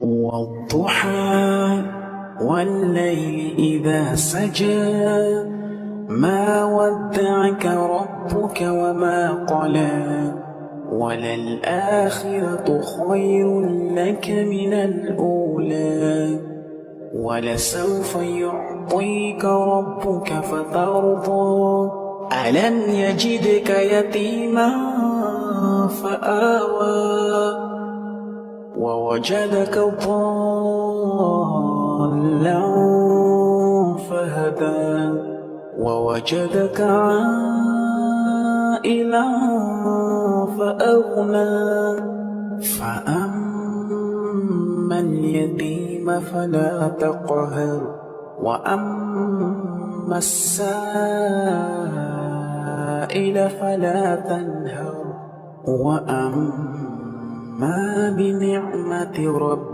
والضحى والليل إذا سجى ما ودعك ربك وما قلى وللآخرة خير لك من الأولى ولسوف يعطيك ربك فترضى ألم يجدك يتيما فآوى ووجدك ضالا فهدى ووجدك عائلا فأغنى فأما اليتيم فلا تقهر وأما السائل فلا تنهر وأما بنعمة ربك